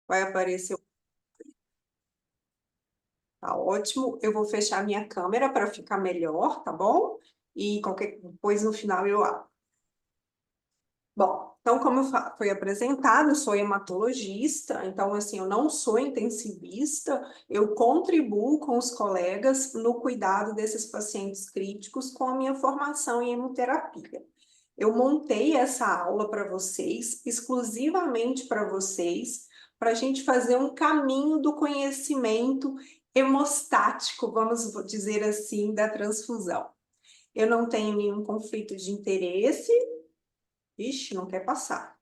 Vai aparecer. Tá ótimo. Eu vou fechar minha câmera para ficar melhor, tá bom? E qualquer coisa no final eu abro. Bom, então, como foi apresentado, eu sou hematologista, então, assim, eu não sou intensivista, eu contribuo com os colegas no cuidado desses pacientes críticos com a minha formação em hemoterapia. Eu montei essa aula para vocês, exclusivamente para vocês, para a gente fazer um caminho do conhecimento hemostático, vamos dizer assim, da transfusão. Eu não tenho nenhum conflito de interesse. Ixi, não quer passar.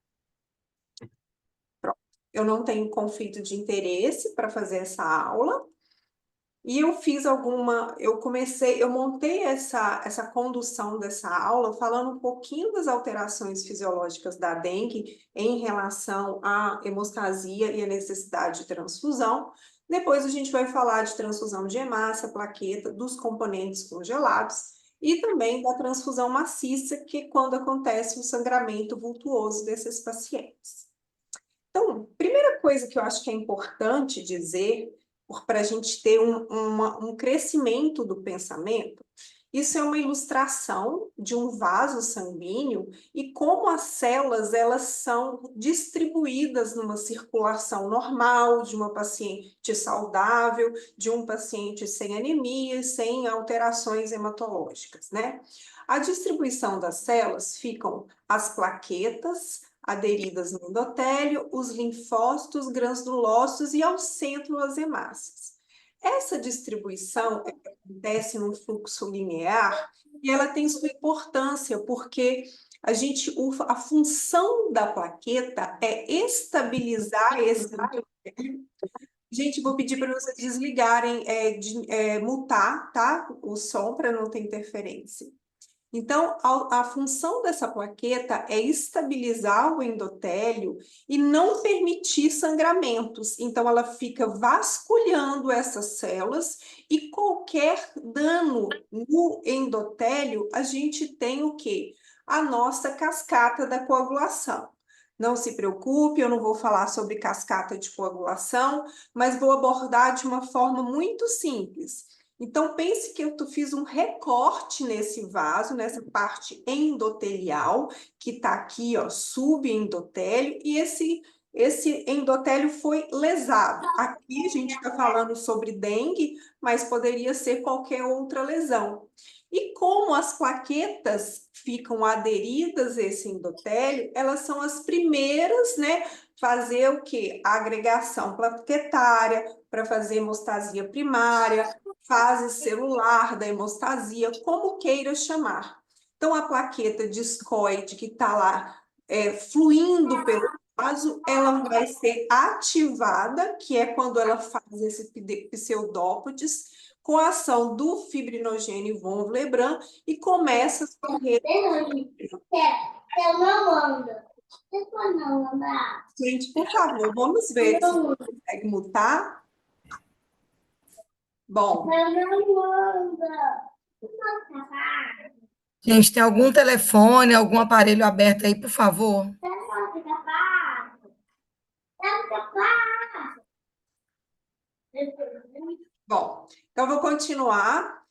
Pronto. Eu não tenho conflito de interesse para fazer essa aula. E eu montei essa condução dessa aula falando um pouquinho das alterações fisiológicas da dengue em relação à hemostasia e a necessidade de transfusão. Depois a gente vai falar de transfusão de hemácia, plaqueta, dos componentes congelados e também da transfusão maciça, que é quando acontece o sangramento vultuoso desses pacientes. Então, primeira coisa que eu acho que é importante dizer, para a gente ter um crescimento do pensamento, isso é uma ilustração de um vaso sanguíneo e como as células elas são distribuídas numa circulação normal de uma paciente saudável, de um paciente sem anemia, sem alterações hematológicas, né? A distribuição das células ficam as plaquetas, aderidas no endotélio, os linfócitos, granulócitos e ao centro as hemácias. Essa distribuição acontece num fluxo linear e ela tem sua importância porque a função da plaqueta é estabilizar esse. Gente, vou pedir para vocês desligarem, mutar, tá? O som para não ter interferência. Então, a função dessa plaqueta é estabilizar o endotélio e não permitir sangramentos. Então, ela fica vasculhando essas células e qualquer dano no endotélio, a gente tem o quê? A nossa cascata da coagulação. Não se preocupe, eu não vou falar sobre cascata de coagulação, mas vou abordar de uma forma muito simples. Então, pense que eu fiz um recorte nesse vaso, nessa parte endotelial, que está aqui, ó, subendotélio, e esse endotélio foi lesado. Aqui a gente está falando sobre dengue, mas poderia ser qualquer outra lesão. E como as plaquetas ficam aderidas a esse endotélio, elas são as primeiras, né, fazer o quê? A agregação plaquetária, para fazer hemostasia primária, fase celular da hemostasia, como queira chamar. Então, a plaqueta discoide que está lá fluindo pelo vaso, ela vai ser ativada, que é quando ela faz esse pseudópodes, com a ação do fibrinogênio von Willebrand e começa a correr. Gente, por favor, vamos ver se você consegue mutar. Bom. Gente, tem algum telefone, algum aparelho aberto aí, por favor? Bom, então vou continuar.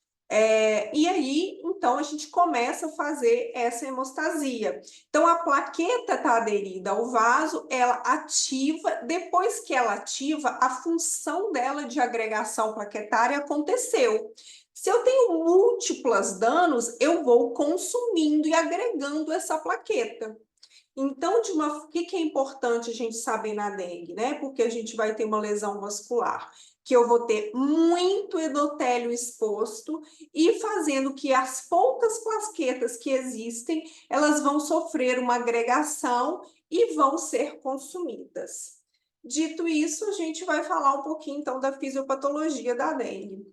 E aí, então, a gente começa a fazer essa hemostasia. Então, a plaqueta está aderida ao vaso, ela ativa, depois que ela ativa, a função dela de agregação plaquetária aconteceu. Se eu tenho múltiplos danos, eu vou consumindo e agregando essa plaqueta. Então, o que é importante a gente saber na dengue, né? Porque a gente vai ter uma lesão vascular, que eu vou ter muito endotélio exposto e fazendo que as poucas plaquetas que existem, elas vão sofrer uma agregação e vão ser consumidas. Dito isso, a gente vai falar um pouquinho, então, da fisiopatologia da dengue.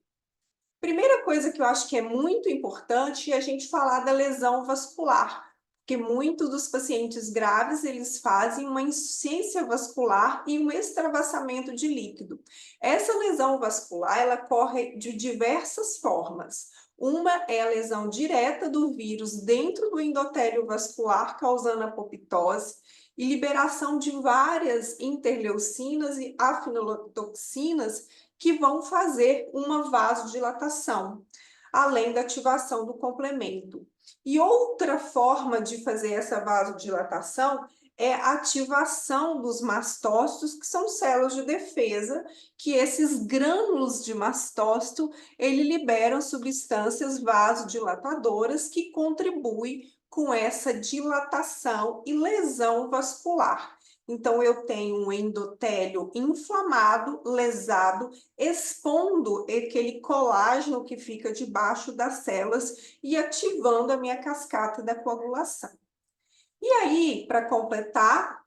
Primeira coisa que eu acho que é muito importante é a gente falar da lesão vascular, porque muitos dos pacientes graves, eles fazem uma insuficiência vascular e um extravassamento de líquido. Essa lesão vascular, ela ocorre de diversas formas. Uma é a lesão direta do vírus dentro do endotélio vascular, causando apoptose. e liberação de várias interleucinas e afinitoxinas que vão fazer uma vasodilatação, além da ativação do complemento. E outra forma de fazer essa vasodilatação é a ativação dos mastócitos, que são células de defesa, que esses grânulos de mastócito, ele liberam substâncias vasodilatadoras que contribuem com essa dilatação e lesão vascular. Então, eu tenho um endotélio inflamado, lesado, expondo aquele colágeno que fica debaixo das células e ativando a minha cascata da coagulação. E aí, para completar,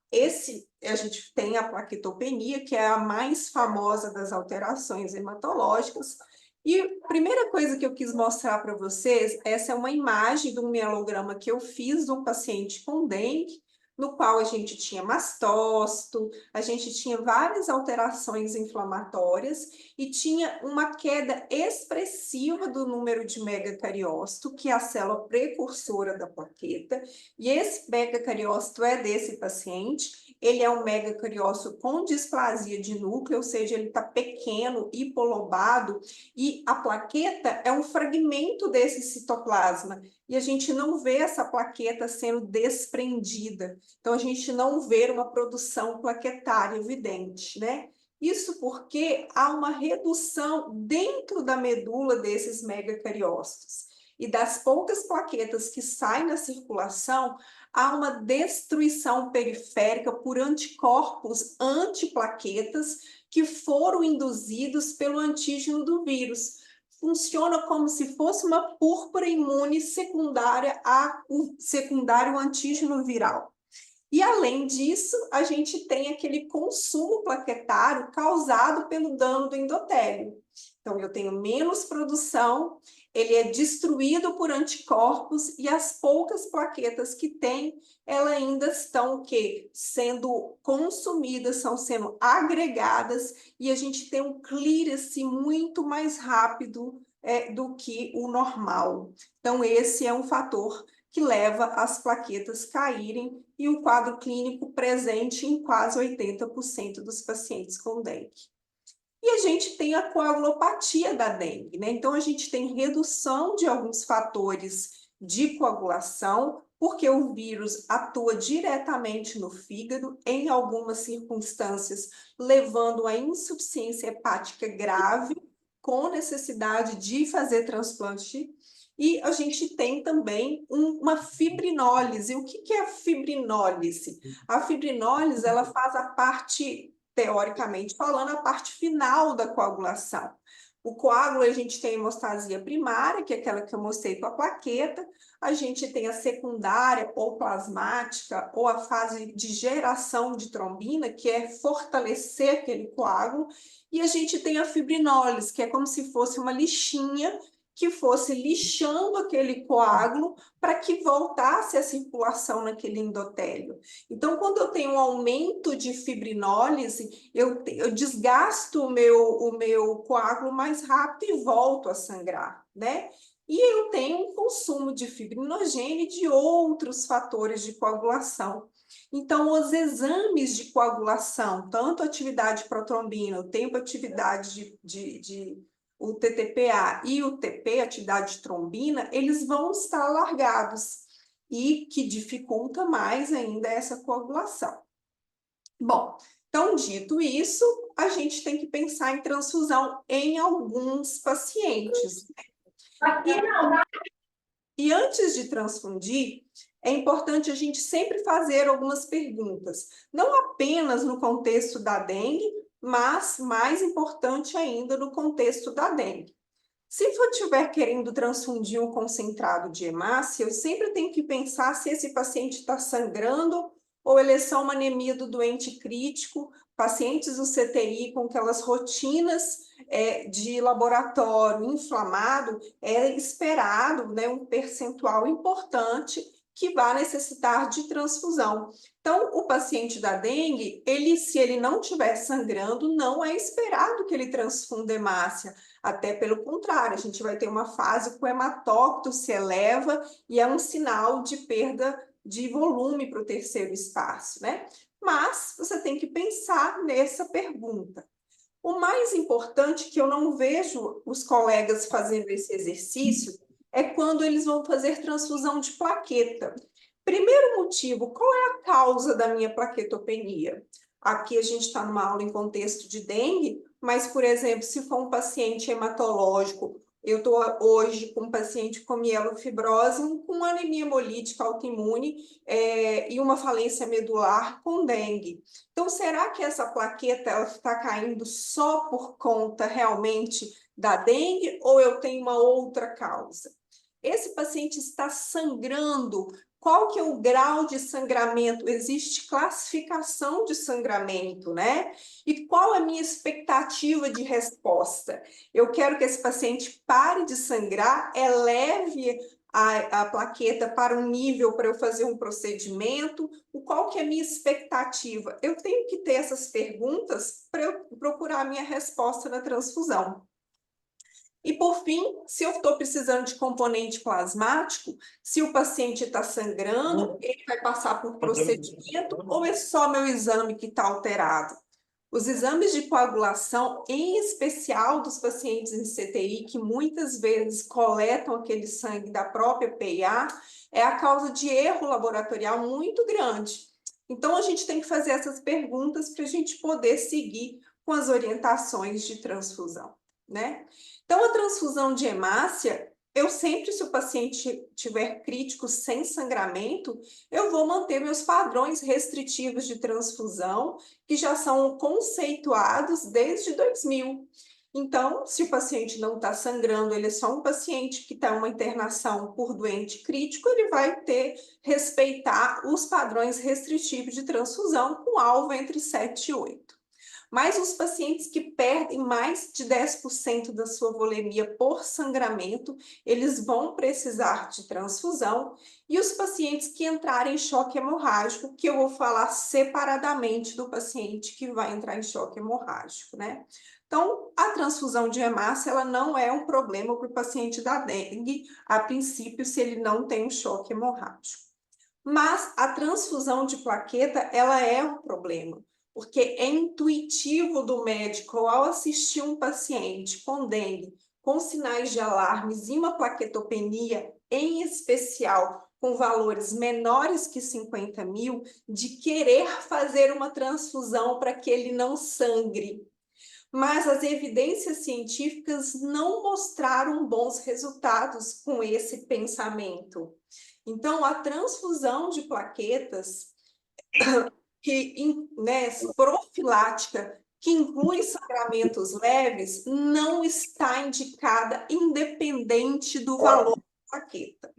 a gente tem a plaquetopenia, que é a mais famosa das alterações hematológicas. E a primeira coisa que eu quis mostrar para vocês, essa é uma imagem de um mielograma que eu fiz de um paciente com dengue, no qual a gente tinha mastócito, a gente tinha várias alterações inflamatórias e tinha uma queda expressiva do número de megacariócito, que é a célula precursora da plaqueta, e esse megacariócito é desse paciente. Ele é um megacariócito com displasia de núcleo, ou seja, ele está pequeno, hipolobado, e a plaqueta é um fragmento desse citoplasma, e a gente não vê essa plaqueta sendo desprendida. Então, a gente não vê uma produção plaquetária evidente, né? Isso porque há uma redução dentro da medula desses megacariócitos. E das poucas plaquetas que saem na circulação, há uma destruição periférica por anticorpos antiplaquetas que foram induzidos pelo antígeno do vírus. Funciona como se fosse uma púrpura imune secundária ao secundário antígeno viral. E, além disso, a gente tem aquele consumo plaquetário causado pelo dano do endotélio. Então, eu tenho menos produção, ele é destruído por anticorpos e as poucas plaquetas que tem, elas ainda estão o quê? Sendo consumidas, são sendo agregadas e a gente tem um clearance muito mais rápido do que o normal. Então, esse é um fator que leva as plaquetas caírem e o quadro clínico presente em quase 80% dos pacientes com dengue. E a gente tem a coagulopatia da dengue, né? Então, a gente tem redução de alguns fatores de coagulação, porque o vírus atua diretamente no fígado, em algumas circunstâncias, levando a insuficiência hepática grave, com necessidade de fazer transplante. E a gente tem também uma fibrinólise. O que é a fibrinólise? A fibrinólise, ela faz a parte, teoricamente falando, a parte final da coagulação. O coágulo, a gente tem a hemostasia primária, que é aquela que eu mostrei com a plaqueta, a gente tem a secundária ou plasmática, ou a fase de geração de trombina, que é fortalecer aquele coágulo, e a gente tem a fibrinólise, que é como se fosse uma lixinha que fosse lixando aquele coágulo para que voltasse a circulação naquele endotélio. Então, quando eu tenho um aumento de fibrinólise, eu desgasto o meu coágulo mais rápido e volto a sangrar, né? E eu tenho um consumo de fibrinogênio e de outros fatores de coagulação. Então, os exames de coagulação, tanto a atividade protrombina, o tempo de atividade o TTPA e o TP, atividade de trombina, eles vão estar alargados e que dificulta mais ainda essa coagulação. Bom, então, dito isso, a gente tem que pensar em transfusão em alguns pacientes. E antes de transfundir, é importante a gente sempre fazer algumas perguntas, não apenas no contexto da dengue, mas mais importante ainda no contexto da dengue. Se eu estiver querendo transfundir um concentrado de hemácia, eu sempre tenho que pensar se esse paciente está sangrando ou ele é só uma anemia do doente crítico, pacientes do CTI com aquelas rotinas de laboratório inflamado, é esperado, né, um percentual importante que vai necessitar de transfusão. Então, o paciente da dengue, se ele não estiver sangrando, não é esperado que ele transfunda hemácia. Até pelo contrário, a gente vai ter uma fase que o hematócrito se eleva e é um sinal de perda de volume para o terceiro espaço, né? Mas você tem que pensar nessa pergunta. O mais importante, que eu não vejo os colegas fazendo esse exercício, é quando eles vão fazer transfusão de plaqueta. Primeiro motivo, qual é a causa da minha plaquetopenia? Aqui a gente está numa aula em contexto de dengue, mas, por exemplo, se for um paciente hematológico, eu estou hoje com um paciente com mielofibrose, com anemia hemolítica autoimune e uma falência medular com dengue. Então, será que essa plaqueta está caindo só por conta realmente da dengue ou eu tenho uma outra causa? Esse paciente está sangrando. Qual que é o grau de sangramento? Existe classificação de sangramento, né? E qual é a minha expectativa de resposta? Eu quero que esse paciente pare de sangrar, eleve a plaqueta para um nível para eu fazer um procedimento. Qual que é a minha expectativa? Eu tenho que ter essas perguntas para eu procurar a minha resposta na transfusão. E, por fim, se eu estou precisando de componente plasmático, se o paciente está sangrando, ele vai passar por procedimento ou é só meu exame que está alterado? Os exames de coagulação, em especial dos pacientes em CTI, que muitas vezes coletam aquele sangue da própria PIA, é a causa de erro laboratorial muito grande. Então, a gente tem que fazer essas perguntas para a gente poder seguir com as orientações de transfusão, né? Então, a transfusão de hemácia, eu sempre, se o paciente tiver crítico sem sangramento, eu vou manter meus padrões restritivos de transfusão, que já são conceituados desde 2000. Então, se o paciente não está sangrando, ele é só um paciente que está uma internação por doente crítico, ele vai respeitar os padrões restritivos de transfusão com alvo entre 7 e 8. Mas os pacientes que perdem mais de 10% da sua volemia por sangramento, eles vão precisar de transfusão. E os pacientes que entrarem em choque hemorrágico, que eu vou falar separadamente do paciente que vai entrar em choque hemorrágico, né? Então, a transfusão de hemácia, ela não é um problema para o paciente da dengue, a princípio, se ele não tem um choque hemorrágico. Mas a transfusão de plaqueta, ela é um problema, porque é intuitivo do médico, ao assistir um paciente com dengue, com sinais de alarmes e uma plaquetopenia, em especial com valores menores que 50 mil, de querer fazer uma transfusão para que ele não sangre. Mas as evidências científicas não mostraram bons resultados com esse pensamento. Então, a transfusão de plaquetas profilática, que inclui sangramentos leves, não está indicada independente do valor da plaqueta.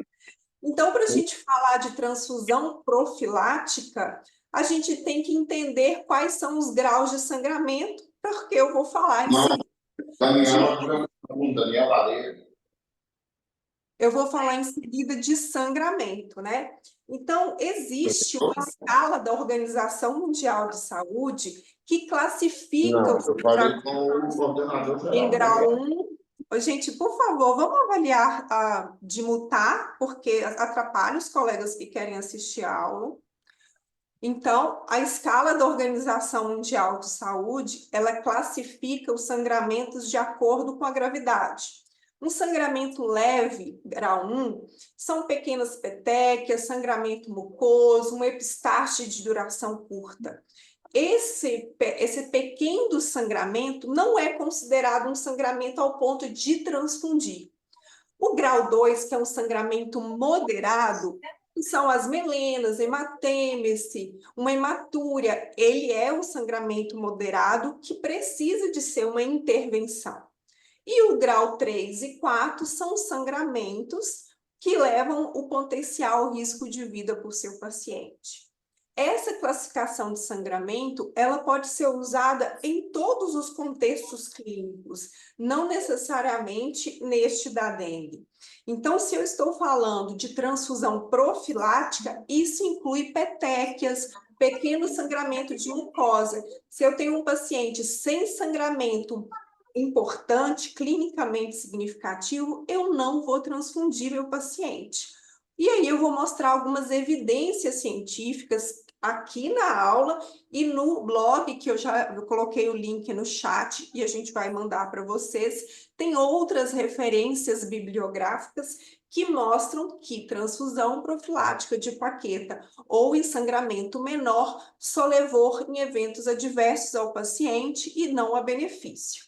Então, para a gente falar de transfusão profilática, a gente tem que entender quais são os graus de sangramento, porque eu vou falar em seguida. Eu vou falar em seguida de sangramento, né? Então, existe uma escala da Organização Mundial de Saúde que classifica os sangramento em grau 1. Gente, por favor, vamos avaliar de mutar, porque atrapalha os colegas que querem assistir a aula. Então, a escala da Organização Mundial de Saúde, ela classifica os sangramentos de acordo com a gravidade. Um sangramento leve, grau 1, são pequenas petequias, sangramento mucoso, um epistaxe de duração curta. Esse pequeno sangramento não é considerado um sangramento ao ponto de transfundir. O grau 2, que é um sangramento moderado, são as melenas, hematêmese, uma hematúria. Ele é um sangramento moderado que precisa de ser uma intervenção. E o grau 3 e 4 são sangramentos que levam o potencial risco de vida para o seu paciente. Essa classificação de sangramento, ela pode ser usada em todos os contextos clínicos, não necessariamente neste da dengue. Então, se eu estou falando de transfusão profilática, isso inclui petequias, pequeno sangramento de mucosa. Se eu tenho um paciente sem sangramento importante, clinicamente significativo, eu não vou transfundir meu paciente. E aí eu vou mostrar algumas evidências científicas aqui na aula e no blog, que eu coloquei o link no chat e a gente vai mandar para vocês. Tem outras referências bibliográficas que mostram que transfusão profilática de plaqueta ou em sangramento menor só levou em eventos adversos ao paciente e não a benefício.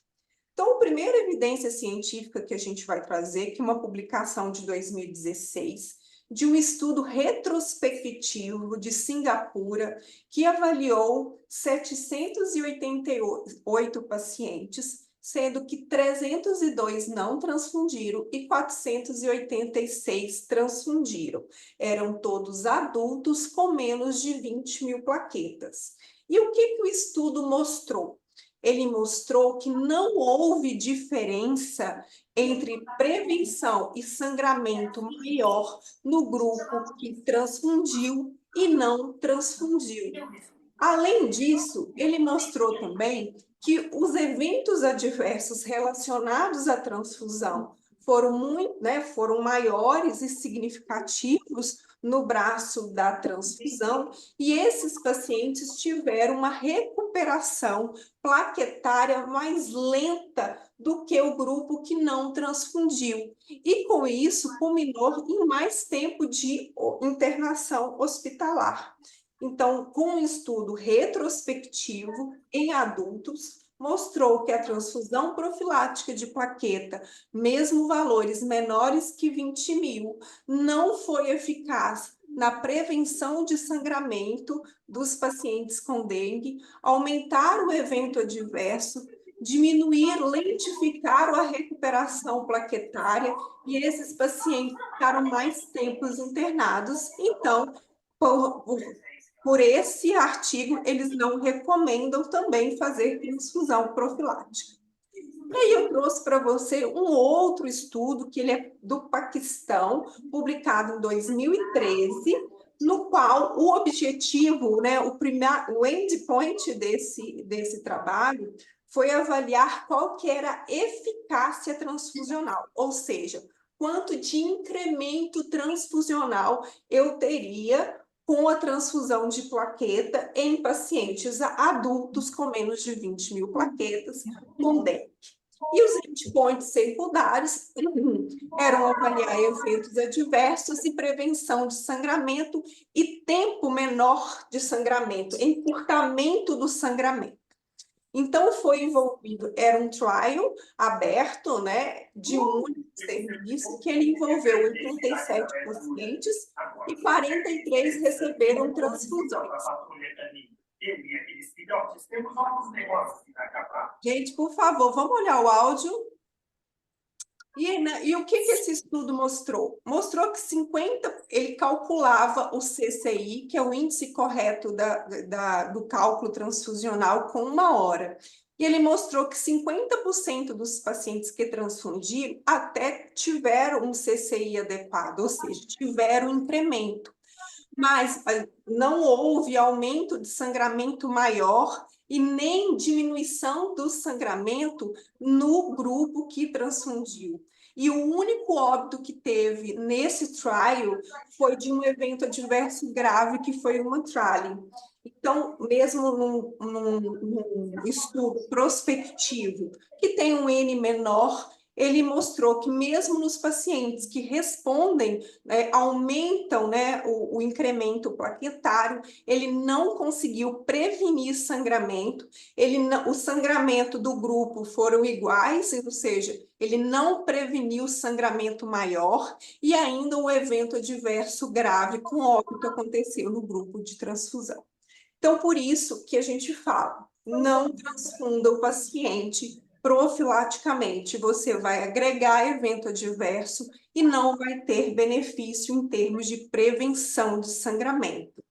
Então, a primeira evidência científica que a gente vai trazer, que é uma publicação de 2016, de um estudo retrospectivo de Singapura, que avaliou 788 pacientes, sendo que 302 não transfundiram e 486 transfundiram. Eram todos adultos com menos de 20 mil plaquetas. E o que o estudo mostrou? Ele mostrou que não houve diferença entre prevenção e sangramento maior no grupo que transfundiu e não transfundiu. Além disso, ele mostrou também que os eventos adversos relacionados à transfusão foram maiores e significativos no braço da transfusão, e esses pacientes tiveram uma recuperação plaquetária mais lenta do que o grupo que não transfundiu. E com isso, culminou em mais tempo de internação hospitalar. Então, com um estudo retrospectivo em adultos, mostrou que a transfusão profilática de plaqueta, mesmo valores menores que 20 mil, não foi eficaz na prevenção de sangramento dos pacientes com dengue, aumentar o evento adverso, diminuir, lentificar a recuperação plaquetária, e esses pacientes ficaram mais tempos internados. Então, por esse artigo, eles não recomendam também fazer transfusão profilática. E aí eu trouxe para você um outro estudo, que ele é do Paquistão, publicado em 2013, no qual o objetivo, o endpoint desse trabalho foi avaliar qual que era a eficácia transfusional, ou seja, quanto de incremento transfusional eu teria com a transfusão de plaqueta em pacientes adultos com menos de 20 mil plaquetas com dengue. E os endpoints secundários eram avaliar eventos adversos e prevenção de sangramento e tempo menor de sangramento, encurtamento do sangramento. Então, foi envolvido, era um trial aberto, de um único serviço, que ele envolveu 87 pacientes e 43 receberam transfusões. Gente, por favor, vamos olhar o áudio. E o que esse estudo mostrou? Mostrou que ele calculava o CCI, que é o índice correto do cálculo transfusional, com 1 hora. E ele mostrou que 50% dos pacientes que transfundiram até tiveram um CCI adequado, ou seja, tiveram incremento. Mas não houve aumento de sangramento maior e nem diminuição do sangramento no grupo que transfundiu. E o único óbito que teve nesse trial foi de um evento adverso grave, que foi uma trale. Então, mesmo num estudo prospectivo, que tem um N menor, ele mostrou que mesmo nos pacientes que respondem, aumentam, o incremento plaquetário, ele não conseguiu prevenir sangramento, o sangramento do grupo foram iguais, ou seja, ele não preveniu sangramento maior, e ainda um evento adverso grave com óbito aconteceu no grupo de transfusão. Então, por isso que a gente fala, não transfunda o paciente profilaticamente, você vai agregar evento adverso e não vai ter benefício em termos de prevenção de sangramento.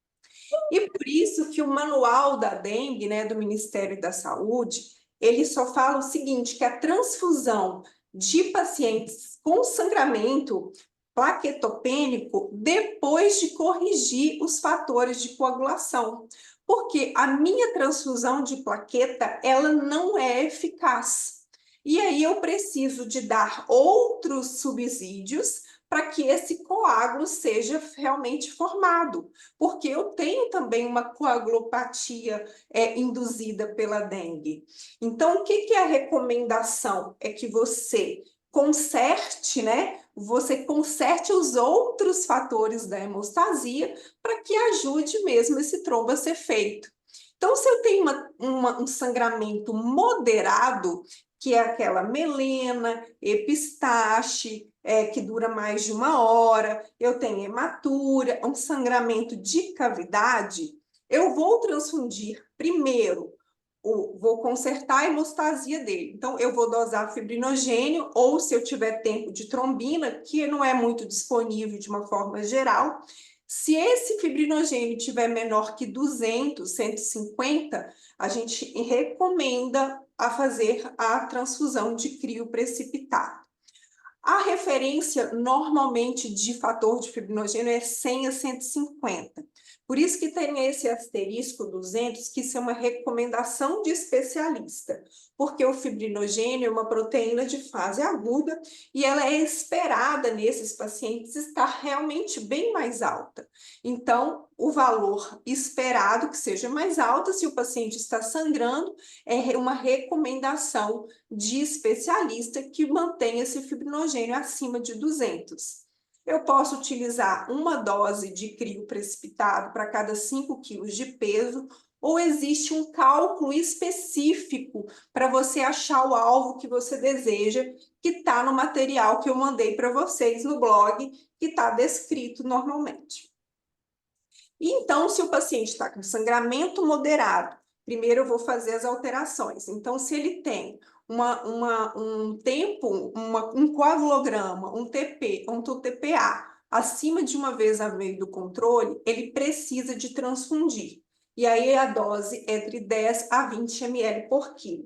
E por isso que o manual da dengue, do Ministério da Saúde, ele só fala o seguinte, que a transfusão de pacientes com sangramento plaquetopênico depois de corrigir os fatores de coagulação, porque a minha transfusão de plaqueta, ela não é eficaz. E aí eu preciso de dar outros subsídios para que esse coágulo seja realmente formado, porque eu tenho também uma coagulopatia induzida pela dengue. Então, o que é a recomendação? É que você conserte, né? Você conserte os outros fatores da hemostasia para que ajude mesmo esse trombo a ser feito. Então, se eu tenho um sangramento moderado, que é aquela melena, epistaxe, que dura mais de 1 hora, eu tenho hematúria, um sangramento de cavidade, eu vou transfundir primeiro, vou consertar a hemostasia dele. Então, eu vou dosar fibrinogênio, ou se eu tiver tempo de trombina, que não é muito disponível de uma forma geral. Se esse fibrinogênio tiver menor que 200, 150, a gente recomenda a fazer a transfusão de crio precipitado. A referência normalmente de fator de fibrinogênio é 100 a 150. Por isso que tem esse asterisco 200, que isso é uma recomendação de especialista, porque o fibrinogênio é uma proteína de fase aguda e ela é esperada nesses pacientes estar realmente bem mais alta. Então, o valor esperado que seja mais alto, se o paciente está sangrando, é uma recomendação de especialista que mantenha esse fibrinogênio acima de 200. Eu posso utilizar uma dose de crio precipitado para cada 5 quilos de peso, ou existe um cálculo específico para você achar o alvo que você deseja, que está no material que eu mandei para vocês no blog, que está descrito normalmente. E então, se o paciente está com sangramento moderado, primeiro eu vou fazer as alterações. Então, se ele tem um tempo, um coagulograma, um TP, um TPA, acima de 1 vez a meio do controle, ele precisa de transfundir. E aí a dose é entre 10 a 20 ml por quilo.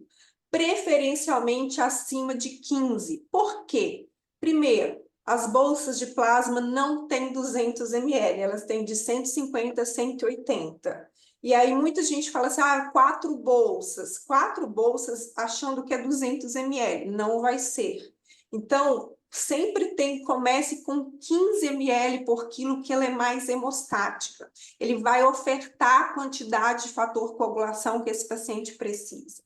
Preferencialmente acima de 15. Por quê? Primeiro, as bolsas de plasma não têm 200 ml, elas têm de 150 a 180. E aí muita gente fala assim, 4 bolsas achando que é 200 ml, não vai ser. Então, sempre comece com 15 ml por quilo, que ela é mais hemostática. Ele vai ofertar a quantidade de fator coagulação que esse paciente precisa.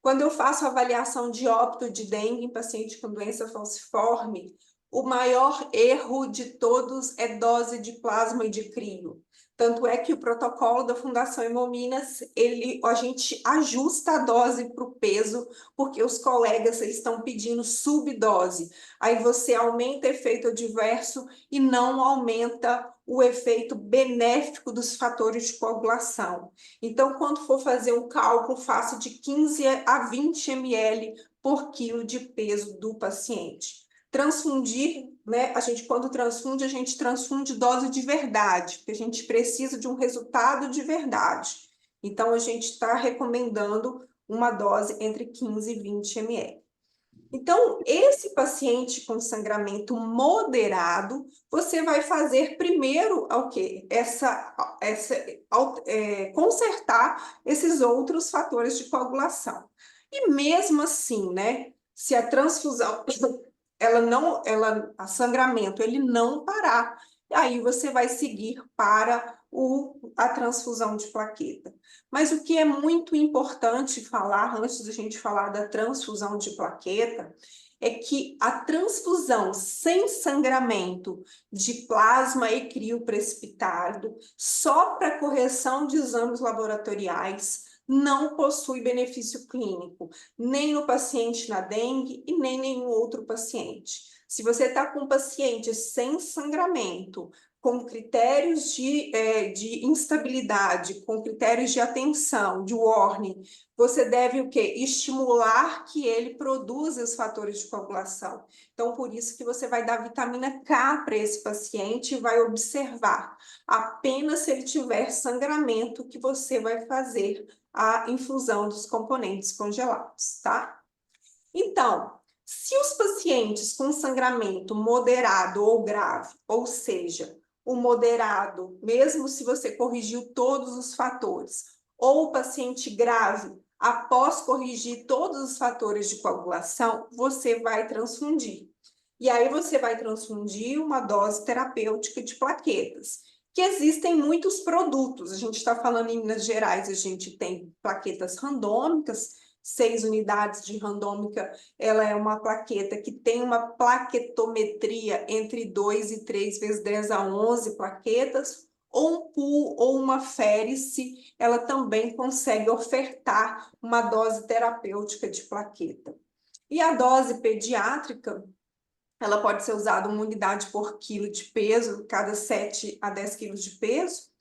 Quando eu faço avaliação de óbito de dengue em paciente com doença falciforme, o maior erro de todos é dose de plasma e de crio. Tanto é que o protocolo da Fundação Hemominas, a gente ajusta a dose para o peso, porque os colegas estão pedindo subdose. Aí você aumenta o efeito adverso e não aumenta o efeito benéfico dos fatores de coagulação. Então, quando for fazer um cálculo, faça de 15 a 20 ml por quilo de peso do paciente. Transfundir, né? Quando transfunde, a gente transfunde dose de verdade, porque a gente precisa de um resultado de verdade. Então, a gente está recomendando uma dose entre 15 e 20 ml. Então, esse paciente com sangramento moderado, você vai fazer primeiro o quê? Consertar esses outros fatores de coagulação. E mesmo assim, né? Se a transfusão, a sangramento, ele não parar, aí você vai seguir para a transfusão de plaqueta. Mas o que é muito importante falar, antes da gente falar da transfusão de plaqueta, é que a transfusão sem sangramento de plasma e crio precipitado, só para correção de exames laboratoriais, não possui benefício clínico, nem no paciente na dengue e nem nenhum outro paciente. Se você está com um paciente sem sangramento, com critérios de instabilidade, com critérios de atenção, de warning, você deve o quê? Estimular que ele produza os fatores de coagulação. Então, por isso que você vai dar vitamina K para esse paciente e vai observar. Apenas se ele tiver sangramento que você vai fazer a infusão dos componentes congelados, tá? Então, se os pacientes com sangramento moderado ou grave, ou seja, o moderado, mesmo se você corrigiu todos os fatores, ou o paciente grave, após corrigir todos os fatores de coagulação, você vai transfundir. E aí você vai transfundir uma dose terapêutica de plaquetas, que existem muitos produtos. A gente está falando em Minas Gerais, a gente tem plaquetas randômicas, 6 unidades de randômica, ela é uma plaqueta que tem uma plaquetometria entre 2 e 3 vezes 10 a 11 plaquetas, ou um pool ou uma férice, ela também consegue ofertar uma dose terapêutica de plaqueta. E a dose pediátrica, ela pode ser usada uma unidade por quilo de peso, cada 7 a 10 quilos de peso,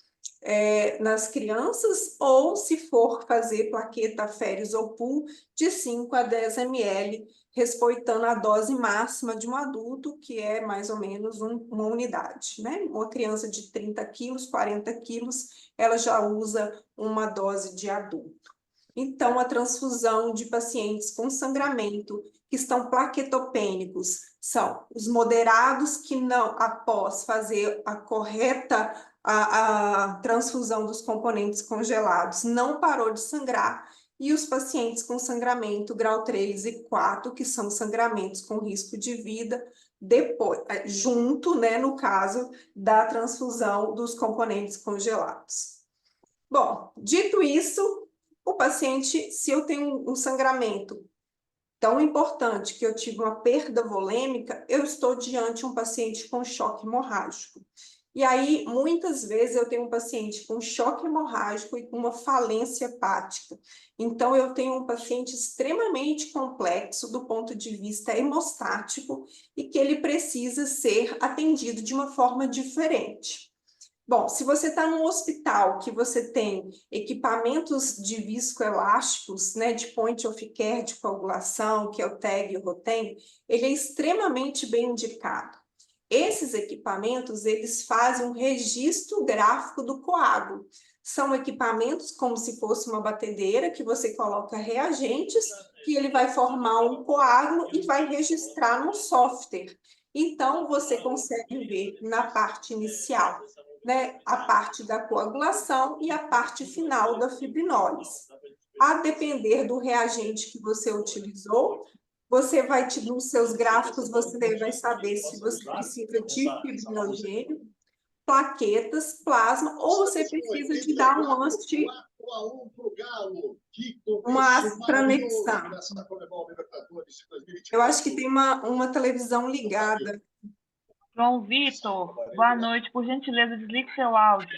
nas crianças, ou se for fazer plaqueta, féris ou pool, de 5 a 10 ml, respeitando a dose máxima de um adulto, que é mais ou menos uma unidade, né? Uma criança de 30 quilos, 40 quilos, ela já usa uma dose de adulto. Então, a transfusão de pacientes com sangramento que estão plaquetopênicos são os moderados que não, após fazer a correta a transfusão dos componentes congelados, não parou de sangrar, e os pacientes com sangramento grau 3 e 4, que são sangramentos com risco de vida, depois, junto, né, no caso da transfusão dos componentes congelados. Bom, dito isso, o paciente, se eu tenho um sangramento tão importante que eu tive uma perda volêmica, eu estou diante de um paciente com choque hemorrágico. E aí, muitas vezes, eu tenho um paciente com choque hemorrágico e com uma falência hepática. Então, eu tenho um paciente extremamente complexo do ponto de vista hemostático e que ele precisa ser atendido de uma forma diferente. Bom, se você está num hospital que você tem equipamentos de viscoelásticos, né, de point of care, de coagulação, que é o TEG e o ROTEM, ele é extremamente bem indicado. Esses equipamentos, eles fazem um registro gráfico do coágulo. São equipamentos como se fosse uma batedeira, que você coloca reagentes, que ele vai formar um coágulo e vai registrar no software. Então, você consegue ver na parte inicial, né, a parte da coagulação e a parte final da fibrinólise. A depender do reagente que você utilizou, você vai, nos seus gráficos, você vai saber se você precisa de fibrinogênio, plaquetas, plasma, ou você precisa de dar uma astranexam. Eu acho que tem uma televisão ligada. João Vitor, boa noite. Por gentileza, desligue seu áudio.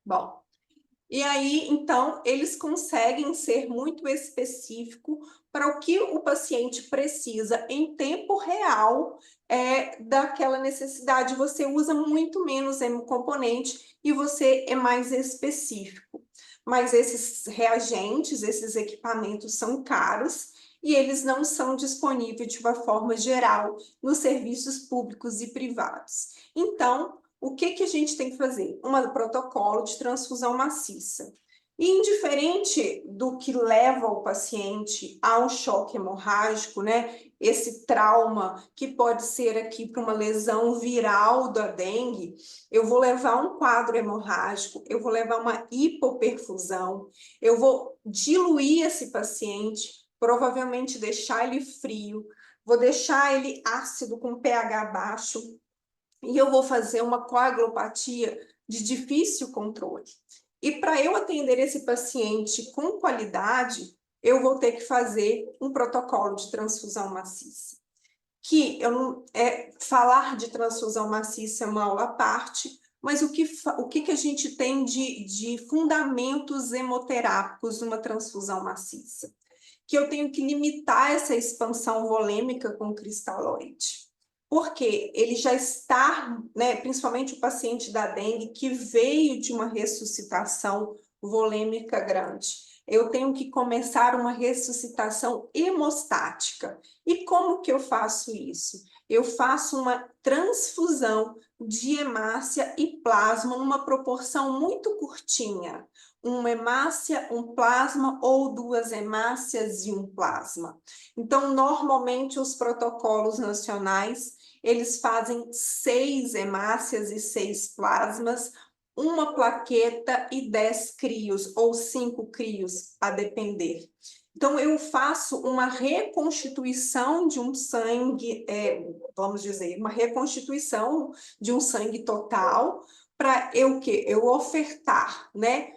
Bom, e aí, então, eles conseguem ser muito específico para o que o paciente precisa em tempo real daquela necessidade. Você usa muito menos hemocomponente e você é mais específico. Mas esses reagentes, esses equipamentos são caros e eles não são disponíveis de uma forma geral nos serviços públicos e privados. Então, o que a gente tem que fazer? Um protocolo de transfusão maciça. E indiferente do que leva o paciente a um choque hemorrágico, né? Esse trauma que pode ser aqui para uma lesão viral da dengue, eu vou levar um quadro hemorrágico, eu vou levar uma hipoperfusão, eu vou diluir esse paciente, provavelmente deixar ele frio, vou deixar ele ácido com pH baixo, e eu vou fazer uma coagulopatia de difícil controle. E para eu atender esse paciente com qualidade, eu vou ter que fazer um protocolo de transfusão maciça. Que eu não, falar de transfusão maciça é uma aula à parte, mas o que a gente tem de fundamentos hemoterápicos numa transfusão maciça? Que eu tenho que limitar essa expansão volêmica com cristalóide. Porque ele já está, né, principalmente o paciente da dengue, que veio de uma ressuscitação volêmica grande. Eu tenho que começar uma ressuscitação hemostática. E como que eu faço isso? Eu faço uma transfusão de hemácia e plasma numa proporção muito curtinha. Uma hemácia, um plasma ou 2 hemácias e um plasma. Então, normalmente, os protocolos nacionais, eles fazem 6 hemácias e 6 plasmas, uma plaqueta e 10 crios, ou 5 crios, a depender. Então, eu faço uma reconstituição de um sangue, vamos dizer, uma reconstituição de um sangue total, para eu quê? Eu ofertar, né?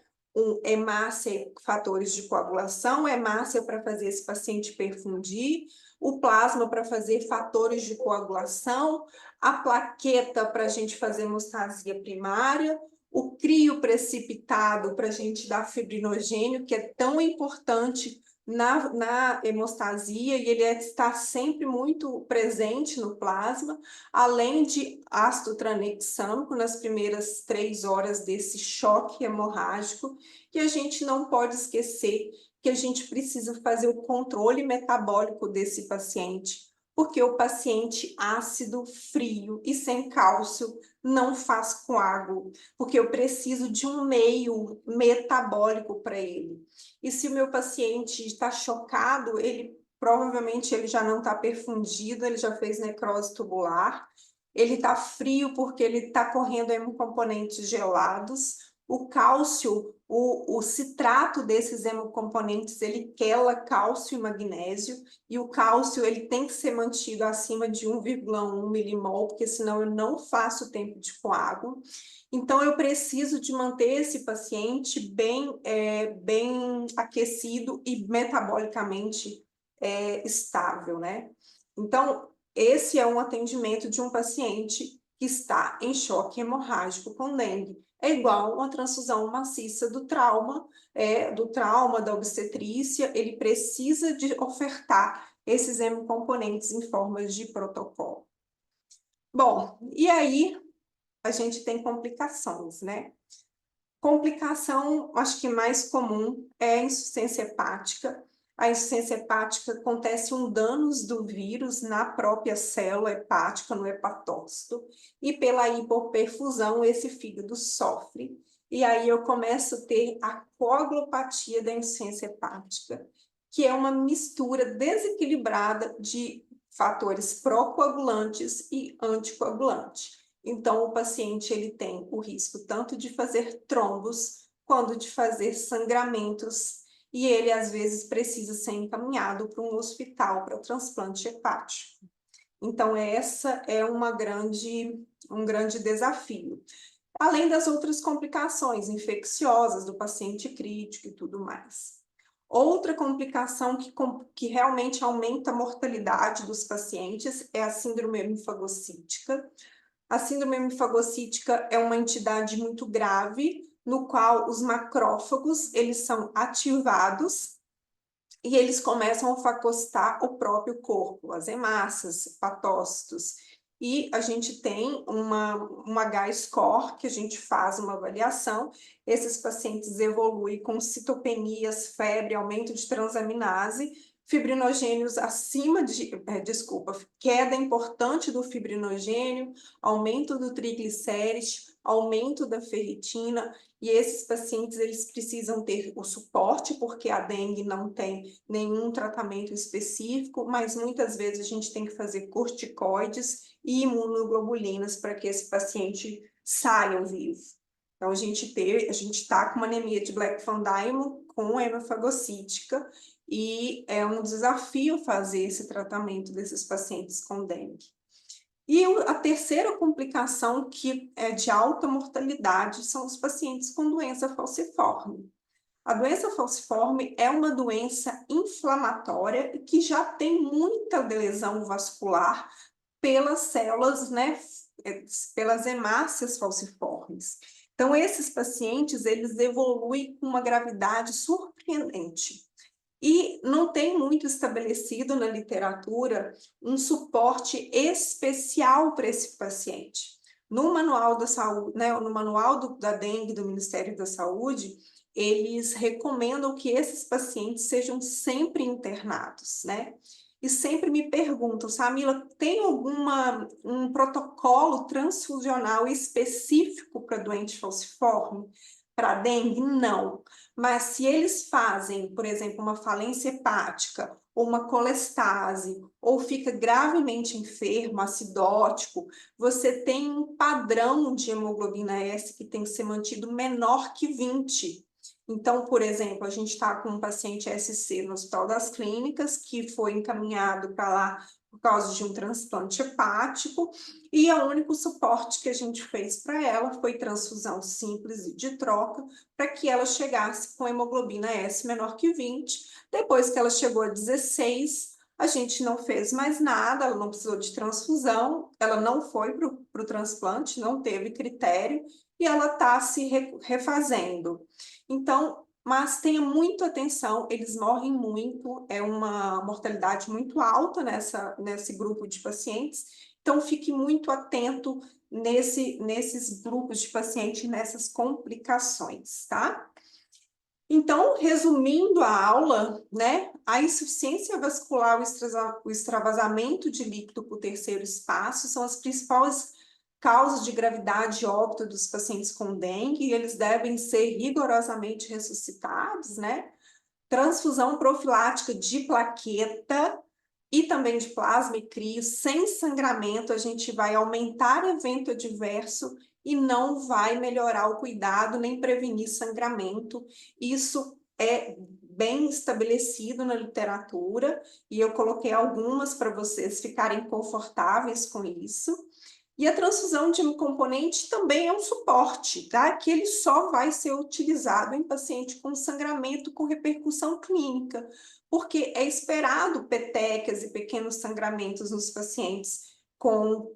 Hemácia, fatores de coagulação, hemácia para fazer esse paciente perfundir, o plasma para fazer fatores de coagulação, a plaqueta para a gente fazer hemostasia primária, o crio precipitado para a gente dar fibrinogênio, que é tão importante na hemostasia, e ele está sempre muito presente no plasma, além de ácido tranexâmico nas primeiras 3 horas desse choque hemorrágico, e a gente não pode esquecer que a gente precisa fazer o controle metabólico desse paciente, porque o paciente ácido, frio e sem cálcio não faz coágulo, porque eu preciso de um meio metabólico para ele. E se o meu paciente está chocado, provavelmente ele já não está perfundido, ele já fez necrose tubular, ele está frio porque ele está correndo hemocomponentes gelados, o cálcio, o citrato desses hemocomponentes, ele quela cálcio e magnésio, e o cálcio ele tem que ser mantido acima de 1,1 milimol, porque senão eu não faço tempo de coágulo. Então, eu preciso de manter esse paciente bem aquecido e metabolicamente estável, né? Então, esse é um atendimento de um paciente que está em choque hemorrágico com dengue. É igual uma transfusão maciça do trauma, da obstetrícia, ele precisa de ofertar esses hemocomponentes em formas de protocolo. Bom, e aí a gente tem complicações, né? Complicação, acho que mais comum é a insuficiência hepática. A insuficiência hepática acontece um danos do vírus na própria célula hepática, no hepatócito, e pela hipoperfusão esse fígado sofre. E aí eu começo a ter a coagulopatia da insuficiência hepática, que é uma mistura desequilibrada de fatores procoagulantes e anticoagulantes. Então, o paciente ele tem o risco tanto de fazer trombos, quanto de fazer sangramentos, e ele, às vezes, precisa ser encaminhado para um hospital para transplante hepático. Então, essa é um grande desafio. Além das outras complicações infecciosas do paciente crítico e tudo mais. Outra complicação que realmente aumenta a mortalidade dos pacientes é a síndrome hemofagocítica. A síndrome hemofagocítica é uma entidade muito grave, no qual os macrófagos eles são ativados e eles começam a fagocitar o próprio corpo, as hemácias, patócitos. E a gente tem um H-score, que a gente faz uma avaliação. Esses pacientes evoluem com citopenias, febre, aumento de transaminase, fibrinogênios acima de, queda importante do fibrinogênio, aumento do triglicérides, aumento da ferritina, e esses pacientes eles precisam ter o suporte, porque a dengue não tem nenhum tratamento específico, mas muitas vezes a gente tem que fazer corticoides e imunoglobulinas para que esse paciente saia vivo. Então, a gente está com uma anemia de Black-Van Diamond com hemofagocítica, e é um desafio fazer esse tratamento desses pacientes com dengue. E a terceira complicação que é de alta mortalidade são os pacientes com doença falciforme. A doença falciforme é uma doença inflamatória que já tem muita lesão vascular pelas células, né, pelas hemácias falciformes. Então, esses pacientes, eles evoluem com uma gravidade surpreendente. E não tem muito estabelecido na literatura um suporte especial para esse paciente. No manual da saúde, né, no manual da dengue do Ministério da Saúde, eles recomendam que esses pacientes sejam sempre internados, né? E sempre me perguntam, Samila, tem um protocolo transfusional específico para doente falciforme? Para dengue? Não. Mas se eles fazem, por exemplo, uma falência hepática, ou uma colestase, ou fica gravemente enfermo, acidótico, você tem um padrão de hemoglobina S que tem que ser mantido menor que 20. Então, por exemplo, a gente está com um paciente SC no Hospital das Clínicas, que foi encaminhado para lá por causa de um transplante hepático, e o único suporte que a gente fez para ela foi transfusão simples e de troca, para que ela chegasse com hemoglobina S menor que 20. Depois que ela chegou a 16, a gente não fez mais nada, ela não precisou de transfusão, ela não foi para o transplante, não teve critério, e ela está se refazendo. Então, mas tenha muita atenção, eles morrem muito, é uma mortalidade muito alta nesse grupo de pacientes, então fique muito atento nesses grupos de pacientes, nessas complicações, tá? Então, resumindo a aula, né, a insuficiência vascular, o extravasamento de líquido por terceiro espaço são as principais causas de gravidade e óbito dos pacientes com dengue, e eles devem ser rigorosamente ressuscitados, né? Transfusão profilática de plaqueta e também de plasma e crio, sem sangramento, a gente vai aumentar evento adverso e não vai melhorar o cuidado nem prevenir sangramento. Isso é bem estabelecido na literatura, e eu coloquei algumas para vocês ficarem confortáveis com isso. E a transfusão de um componente também é um suporte, tá? Que ele só vai ser utilizado em paciente com sangramento com repercussão clínica, porque é esperado petecas e pequenos sangramentos nos pacientes com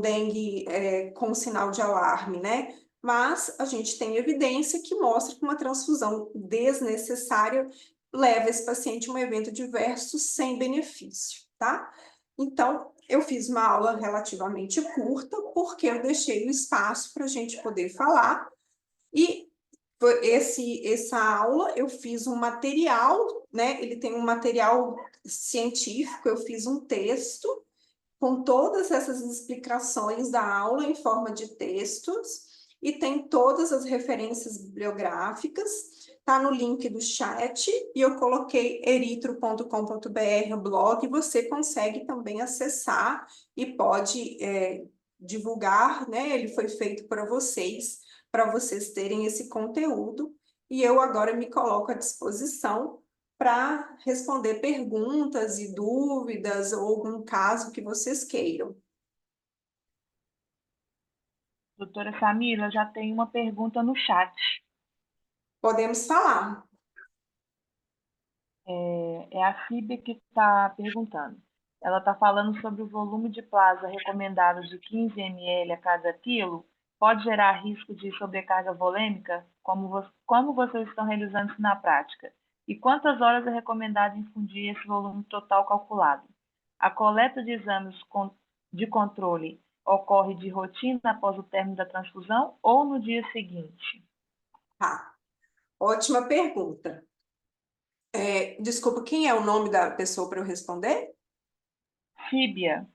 dengue, com sinal de alarme, né? Mas a gente tem evidência que mostra que uma transfusão desnecessária leva esse paciente a um evento adverso sem benefício, tá? Então, eu fiz uma aula relativamente curta, porque eu deixei o espaço para a gente poder falar, e essa aula eu fiz um material, né? Ele tem um material científico, eu fiz um texto com todas essas explicações da aula em forma de textos, e tem todas as referências bibliográficas, tá no link do chat, e eu coloquei eritro.com.br, blog, você consegue também acessar e pode divulgar, né? Ele foi feito para vocês terem esse conteúdo, e eu agora me coloco à disposição para responder perguntas e dúvidas ou algum caso que vocês queiram. Doutora Samila, já tem uma pergunta no chat. Podemos falar. É a Fíbia que está perguntando. Ela está falando sobre o volume de plasma recomendado de 15 ml a cada quilo. Pode gerar risco de sobrecarga volêmica? Como vocês estão realizando isso na prática? E quantas horas é recomendado infundir esse volume total calculado? A coleta de exames de controle ocorre de rotina após o término da transfusão ou no dia seguinte? Tá. Ótima pergunta. Desculpa, quem é o nome da pessoa para eu responder? Fíbia.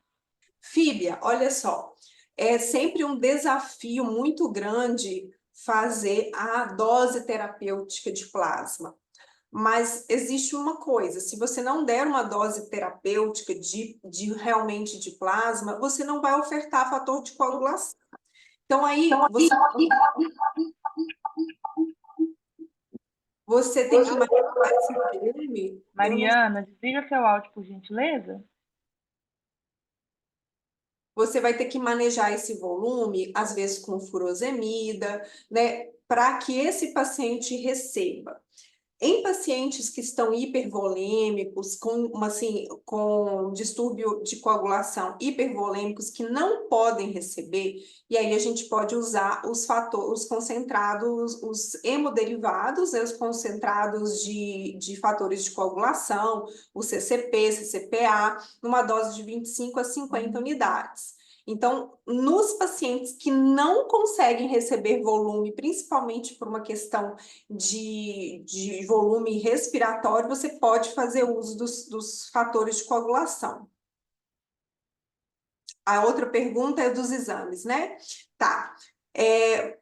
Fíbia, olha só, é sempre um desafio muito grande fazer a dose terapêutica de plasma. Mas existe uma coisa, se você não der uma dose terapêutica realmente de plasma, você não vai ofertar fator de coagulação. Então, aí, você tem que manejar esse volume. Mariana, desliga seu áudio, por gentileza. Você vai ter que manejar esse volume, às vezes com furosemida, né, para que esse paciente receba. Em pacientes que estão hipervolêmicos, com distúrbio de coagulação, hipervolêmicos, que não podem receber, e aí a gente pode usar os concentrados, os hemoderivados, os concentrados de fatores de coagulação, o CCP, CCPA, numa dose de 25 a 50 unidades. Então, nos pacientes que não conseguem receber volume, principalmente por uma questão de volume respiratório, você pode fazer uso dos fatores de coagulação. A outra pergunta é dos exames, né? Tá.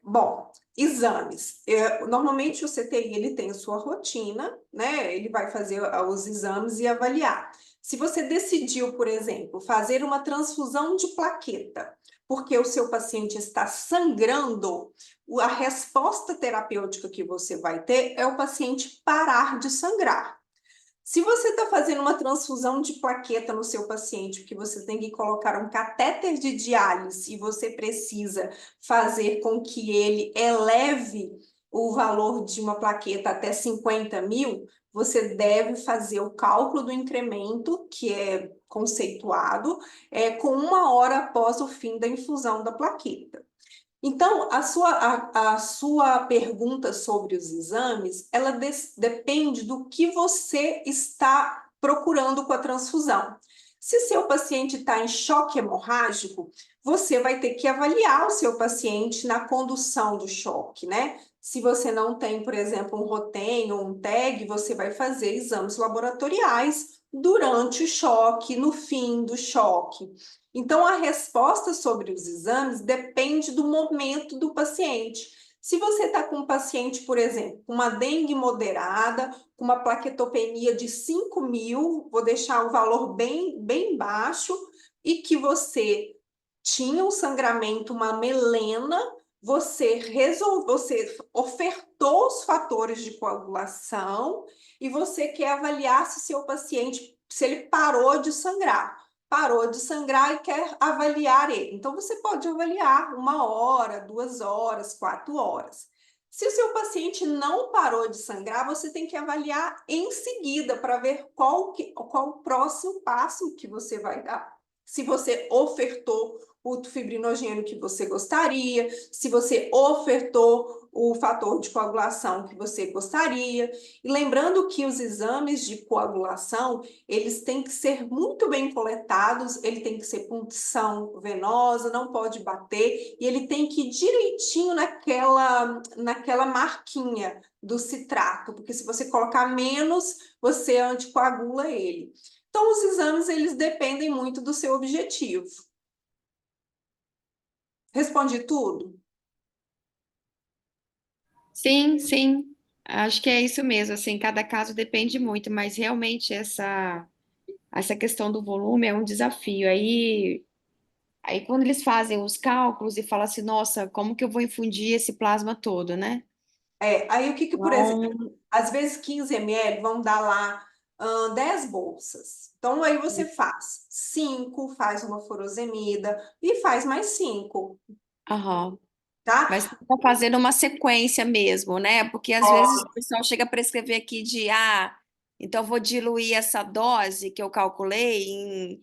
Bom, exames. Normalmente o CTI ele tem a sua rotina, né? Ele vai fazer os exames e avaliar. Se você decidiu, por exemplo, fazer uma transfusão de plaqueta, porque o seu paciente está sangrando, a resposta terapêutica que você vai ter é o paciente parar de sangrar. Se você está fazendo uma transfusão de plaqueta no seu paciente, porque você tem que colocar um catéter de diálise e você precisa fazer com que ele eleve o valor de uma plaqueta até 50 mil, você deve fazer o cálculo do incremento, que é conceituado, com 1 hora após o fim da infusão da plaqueta. Então, a sua pergunta sobre os exames, ela depende do que você está procurando com a transfusão. Se seu paciente está em choque hemorrágico, você vai ter que avaliar o seu paciente na condução do choque, né? Se você não tem, por exemplo, um ROTEM ou um TEG, você vai fazer exames laboratoriais durante o choque, no fim do choque. Então, a resposta sobre os exames depende do momento do paciente. Se você está com um paciente, por exemplo, com uma dengue moderada, com uma plaquetopenia de 5 mil, vou deixar o valor bem baixo, e que você tinha um sangramento, uma melena, você ofertou os fatores de coagulação e você quer avaliar se seu paciente, se ele parou de sangrar e quer avaliar ele. Então, você pode avaliar 1 hora, 2 horas, 4 horas. Se o seu paciente não parou de sangrar, você tem que avaliar em seguida para ver qual o próximo passo que você vai dar. Se você ofertou o fibrinogênio que você gostaria, se você ofertou o fator de coagulação que você gostaria. E lembrando que os exames de coagulação, eles têm que ser muito bem coletados, ele tem que ser punção venosa, não pode bater, e ele tem que ir direitinho naquela marquinha do citrato, porque se você colocar menos, você anticoagula ele. Então, os exames, eles dependem muito do seu objetivo. Respondi tudo? Sim, sim. Acho que é isso mesmo, assim, cada caso depende muito, mas realmente essa questão do volume é um desafio. Aí quando eles fazem os cálculos e falam assim, nossa, como que eu vou infundir esse plasma todo, né? Aí o que, por exemplo, Então, às vezes 15 ml vão dar lá 10 bolsas. Então, aí você faz 5, faz uma furosemida e faz mais 5, aham. tá? Mas tá fazendo uma sequência mesmo, né? Porque às vezes o pessoal chega a prescrever aqui então eu vou diluir essa dose que eu calculei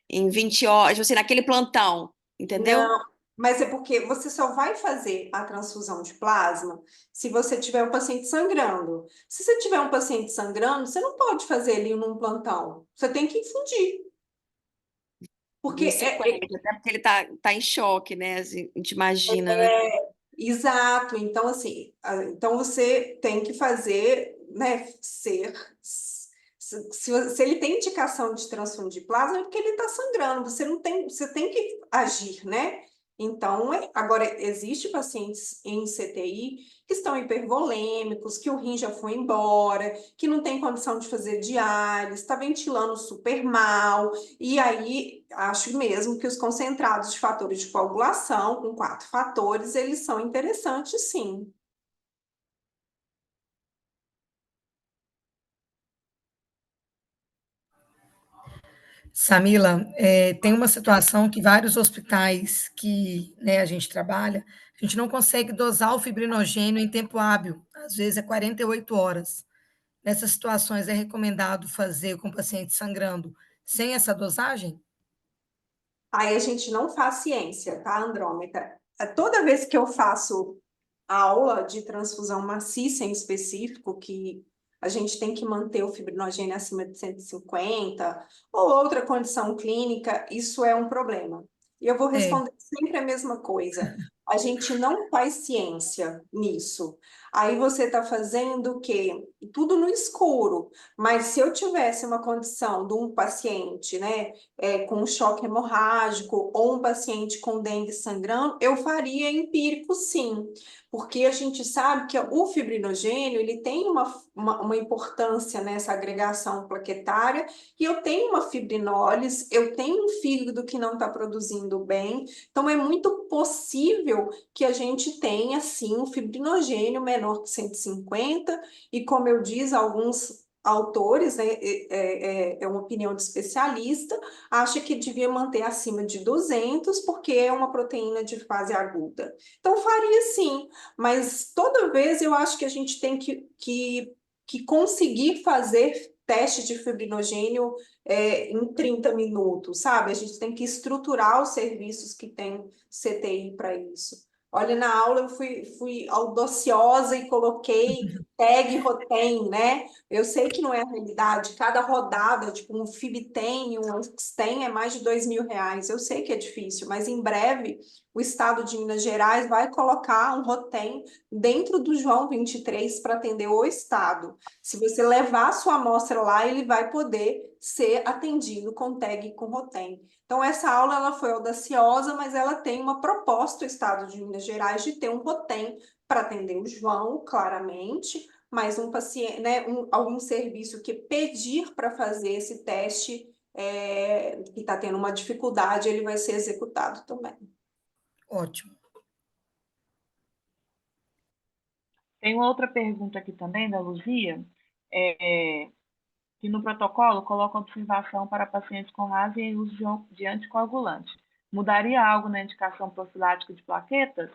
em 20 horas, tipo assim, naquele plantão, entendeu? Não, mas é porque você só vai fazer a transfusão de plasma se você tiver um paciente sangrando. Se você tiver um paciente sangrando, você não pode fazer ele num plantão. Você tem que infundir. Porque Em sequência, até porque ele tá em choque, né? Assim, a gente imagina, né? exato. Então, assim, então você tem que fazer, né, se ele tem indicação de transfundir plasma, é porque ele está sangrando, você tem que agir, né? Então, agora, existe pacientes em CTI que estão hipervolêmicos, que o rim já foi embora, que não tem condição de fazer diálise, está ventilando super mal, e aí acho mesmo que os concentrados de fatores de coagulação, com 4 fatores, eles são interessantes, sim. Samila, tem uma situação que vários hospitais que, né, a gente trabalha, a gente não consegue dosar o fibrinogênio em tempo hábil, às vezes é 48 horas. Nessas situações, é recomendado fazer com o paciente sangrando sem essa dosagem? Aí a gente não faz ciência, tá, Andrômeda? Toda vez que eu faço aula de transfusão maciça em específico, que a gente tem que manter o fibrinogênio acima de 150, ou outra condição clínica, isso é um problema. E eu vou É, responder sempre a mesma coisa. a gente não faz ciência nisso. Aí você está fazendo o quê? Tudo no escuro. Mas se eu tivesse uma condição de um paciente, né, com um choque hemorrágico ou um paciente com dengue sangrando, eu faria empírico sim, porque a gente sabe que o fibrinogênio ele tem uma importância nessa agregação plaquetária e eu tenho uma fibrinólise, eu tenho um fígado que não está produzindo bem, então é muito possível que a gente tenha, sim, um fibrinogênio menor que 150, e como eu disse, alguns autores, né, é uma opinião de especialista, acha que devia manter acima de 200, porque é uma proteína de fase aguda. Então, faria sim, mas toda vez eu acho que a gente tem que conseguir fazer teste de fibrinogênio em 30 minutos, sabe? A gente tem que estruturar os serviços que tem CTI para isso. Olha, na aula eu fui audaciosa e coloquei tag Rotem, né? Eu sei que não é a realidade, cada rodada, tipo um Fibtem, um Xtem é mais de R$ 2.000. Eu sei que é difícil, mas em breve o estado de Minas Gerais vai colocar um Rotem dentro do João 23 para atender o estado. Se você levar a sua amostra lá, ele vai poder ser atendido com tag com Rotem. Então, essa aula ela foi audaciosa, mas ela tem uma proposta, o Estado de Minas Gerais, de ter um Rotem para atender o João, claramente, mas um paciente, né, algum serviço que pedir para fazer esse teste, que está tendo uma dificuldade, ele vai ser executado também. Ótimo. Tem uma outra pergunta aqui também, da Luzia, que no protocolo coloca observação para pacientes com RAS e uso de anticoagulante. Mudaria algo na indicação profilática de plaquetas?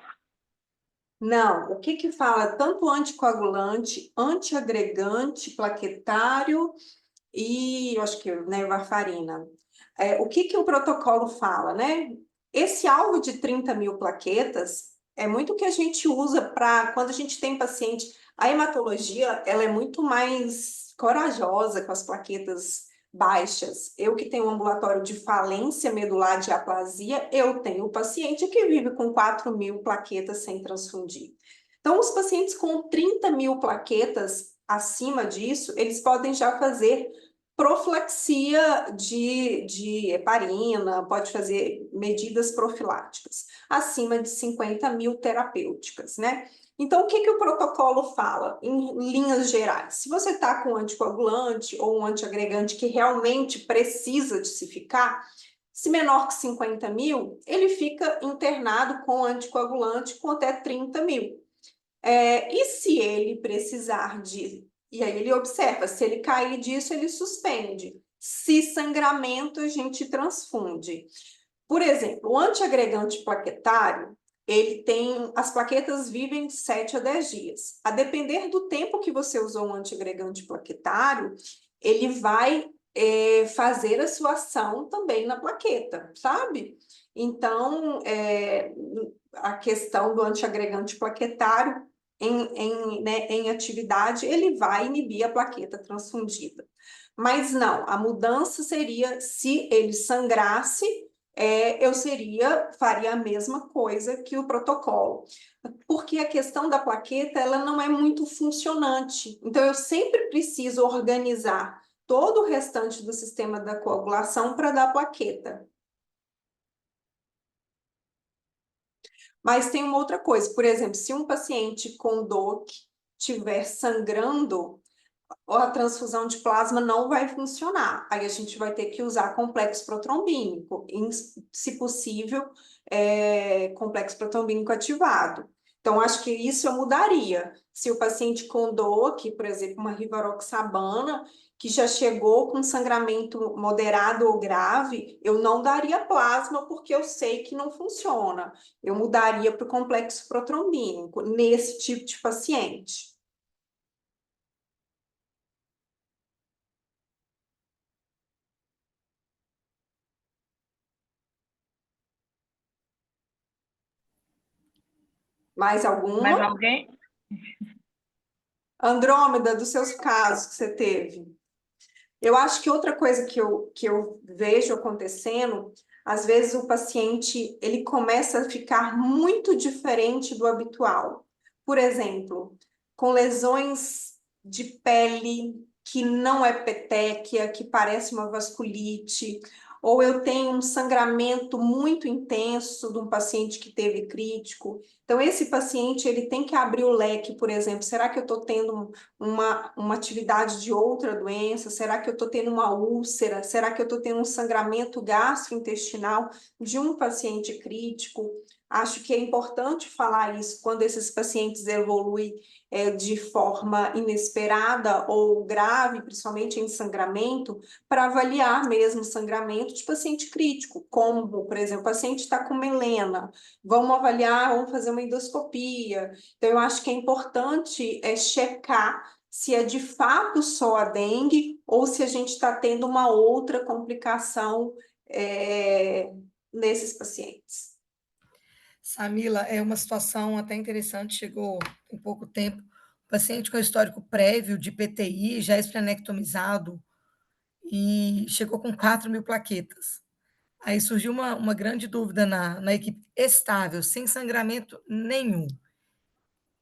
Não, o que que fala tanto anticoagulante, antiagregante, plaquetário e eu acho que, né, varfarina. O que que o protocolo fala, né? Esse alvo de 30.000 plaquetas é muito o que a gente usa para quando a gente tem paciente. A hematologia, ela é muito mais corajosa com as plaquetas baixas. Eu que tenho um ambulatório de falência medular de aplasia, eu tenho o paciente que vive com 4.000 plaquetas sem transfundir. Então, os pacientes com 30.000 plaquetas acima disso, eles podem já fazer profilaxia de heparina, pode fazer medidas profiláticas, acima de 50.000 terapêuticas, né? Então, o que que o protocolo fala, em linhas gerais? Se você está com um anticoagulante ou um antiagregante que realmente precisa de se ficar, se menor que 50.000, ele fica internado com anticoagulante com até 30.000. E se ele precisar de... E aí ele observa, se ele cair disso, ele suspende. Se sangramento, a gente transfunde. Por exemplo, o antiagregante plaquetário, ele tem... As plaquetas vivem de 7 a 10 dias. A depender do tempo que você usou o antiagregante plaquetário, ele vai fazer a sua ação também na plaqueta, sabe? Então, a questão do antiagregante plaquetário em atividade, ele vai inibir a plaqueta transfundida. Mas não, a mudança seria se ele sangrasse, faria a mesma coisa que o protocolo. Porque a questão da plaqueta, ela não é muito funcionante. Então, eu sempre preciso organizar todo o restante do sistema da coagulação para dar plaqueta. Mas tem uma outra coisa, por exemplo, se um paciente com DOAC estiver sangrando, a transfusão de plasma não vai funcionar. Aí a gente vai ter que usar complexo protrombínico, se possível, complexo protrombínico ativado. Então, acho que isso eu mudaria. Se o paciente com DOAC, por exemplo, uma rivaroxabana, que já chegou com sangramento moderado ou grave, eu não daria plasma porque eu sei que não funciona. Eu mudaria para o complexo protrombínico nesse tipo de paciente. Mais Mais alguma? alguém? Andrômeda, dos seus casos que você teve. Eu acho que outra coisa que eu vejo acontecendo, às vezes o paciente ele começa a ficar muito diferente do habitual. Por exemplo, com lesões de pele que não é petéquia, que parece uma vasculite, ou eu tenho um sangramento muito intenso de um paciente que teve crítico. Então, esse paciente ele tem que abrir o leque, por exemplo, será que eu estou tendo uma atividade de outra doença? Será que eu estou tendo uma úlcera? Será que eu estou tendo um sangramento gastrointestinal de um paciente crítico? Acho que é importante falar isso quando esses pacientes evoluem de forma inesperada ou grave, principalmente em sangramento, para avaliar mesmo o sangramento de paciente crítico, como, por exemplo, o paciente está com melena, vamos avaliar, vamos fazer uma endoscopia. Então, eu acho que é importante checar se é de fato só a dengue ou se a gente está tendo uma outra complicação nesses pacientes. Samila, é uma situação até interessante, chegou em pouco tempo, paciente com histórico prévio de PTI, já esplenectomizado, e chegou com 4.000 plaquetas. Aí surgiu uma grande dúvida na equipe, estável, sem sangramento nenhum.